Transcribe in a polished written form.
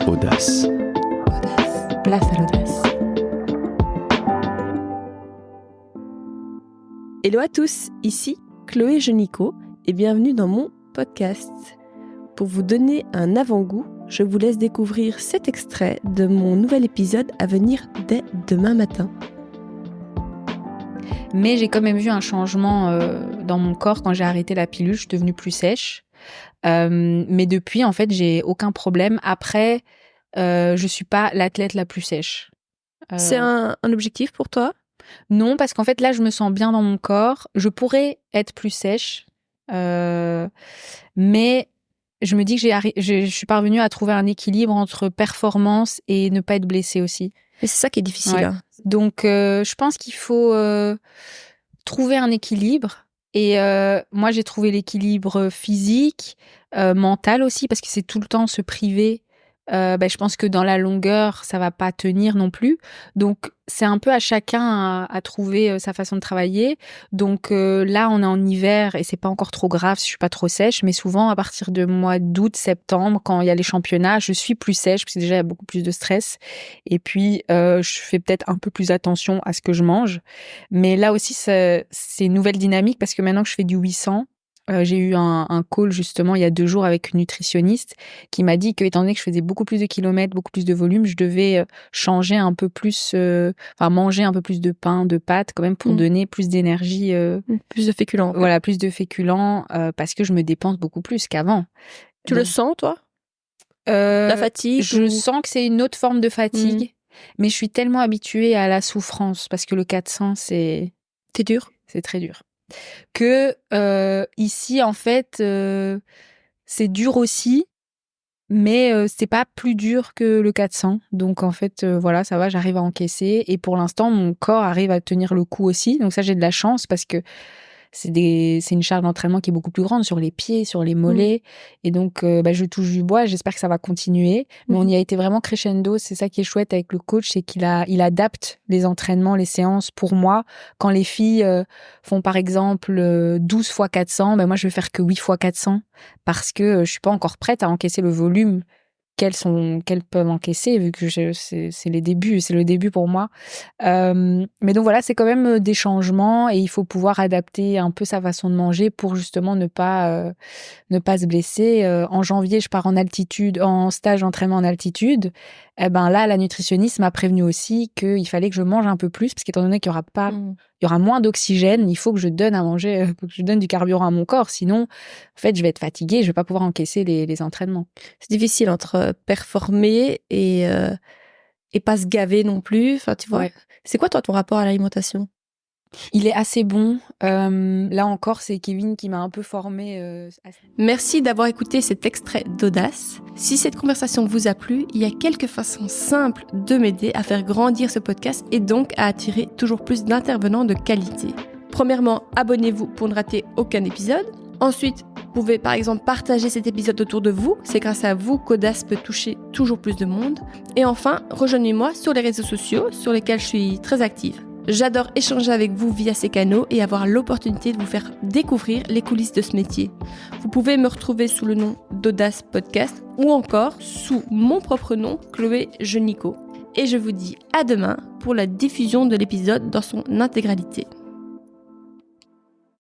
Audace. Place à l'audace. Hello à tous, ici Chloé Genico et bienvenue dans mon podcast. Pour vous donner un avant-goût, je vous laisse découvrir cet extrait de mon nouvel épisode à venir dès demain matin. Mais j'ai quand même vu un changement dans mon corps quand j'ai arrêté la pilule. Je suis devenue plus sèche. Mais depuis, en fait, j'ai aucun problème. Après, je suis pas l'athlète la plus sèche. C'est un objectif pour toi ? Non, parce qu'en fait, là, je me sens bien dans mon corps. Je pourrais être plus sèche. Mais je me dis que je suis parvenue à trouver un équilibre entre performance et ne pas être blessée aussi. Et c'est ça qui est difficile. Ouais. Hein. Donc, je pense qu'il faut trouver un équilibre. Et moi, j'ai trouvé l'équilibre physique, mental aussi, parce que c'est tout le temps se priver. Je pense que dans la longueur, ça va pas tenir non plus. Donc, c'est un peu à chacun à trouver sa façon de travailler. Donc là, on est en hiver et c'est pas encore trop grave si je suis pas trop sèche. Mais souvent, à partir de mois d'août, septembre, quand il y a les championnats, je suis plus sèche parce que déjà, il y a beaucoup plus de stress. Et puis, je fais peut-être un peu plus attention à ce que je mange. Mais là aussi, c'est une nouvelle dynamique parce que maintenant que je fais du 800, j'ai eu un call justement il y a 2 jours avec une nutritionniste qui m'a dit que, étant donné que je faisais beaucoup plus de kilomètres, beaucoup plus de volume, je devais changer un peu plus, manger un peu plus de pain, de pâtes quand même pour donner plus d'énergie. Plus de féculents. Voilà, plus de féculents parce que je me dépense beaucoup plus qu'avant. Tu le sens, toi ? La fatigue Je sens que c'est une autre forme de fatigue, mais je suis tellement habituée à la souffrance parce que le 400, c'est dur. C'est très dur. Que ici, en fait, c'est dur aussi, mais c'est pas plus dur que le 400. Donc, en fait, voilà, ça va, j'arrive à encaisser. Et pour l'instant, mon corps arrive à tenir le coup aussi. Donc ça, j'ai de la chance parce que c'est une charge d'entraînement qui est beaucoup plus grande sur les pieds, sur les mollets. Et donc, je touche du bois. J'espère que ça va continuer. Mais on y a été vraiment crescendo. C'est ça qui est chouette avec le coach, c'est qu'il adapte les entraînements, les séances pour moi. Quand les filles font, par exemple, 12 fois 400, moi, je vais faire que 8 fois 400 parce que je suis pas encore prête à encaisser le volume qu'elles peuvent encaisser, vu que c'est les débuts, c'est le début pour moi. Mais donc voilà, c'est quand même des changements et il faut pouvoir adapter un peu sa façon de manger pour justement ne pas se blesser. En janvier, je pars en stage d'entraînement en altitude. Là, la nutritionniste m'a prévenu aussi qu'il fallait que je mange un peu plus, parce qu'étant donné qu'il y aura moins d'oxygène, il faut que je donne à manger, que je donne du carburant à mon corps. Sinon, en fait, je vais être fatiguée, je vais pas pouvoir encaisser les entraînements. C'est difficile entre performer et pas se gaver non plus. Enfin, tu vois. Ouais. C'est quoi, toi, ton rapport à l'alimentation ? Il est assez bon. Là encore, c'est Kevin qui m'a un peu formée. Merci d'avoir écouté cet extrait d'Audace. Si cette conversation vous a plu, il y a quelques façons simples de m'aider à faire grandir ce podcast et donc à attirer toujours plus d'intervenants de qualité. Premièrement, abonnez-vous pour ne rater aucun épisode. Ensuite, vous pouvez par exemple partager cet épisode autour de vous. C'est grâce à vous qu'Audace peut toucher toujours plus de monde. Et enfin, rejoignez-moi sur les réseaux sociaux sur lesquels je suis très active. J'adore échanger avec vous via ces canaux et avoir l'opportunité de vous faire découvrir les coulisses de ce métier. Vous pouvez me retrouver sous le nom d'Audace Podcast ou encore sous mon propre nom, Chloé Genico. Et je vous dis à demain pour la diffusion de l'épisode dans son intégralité.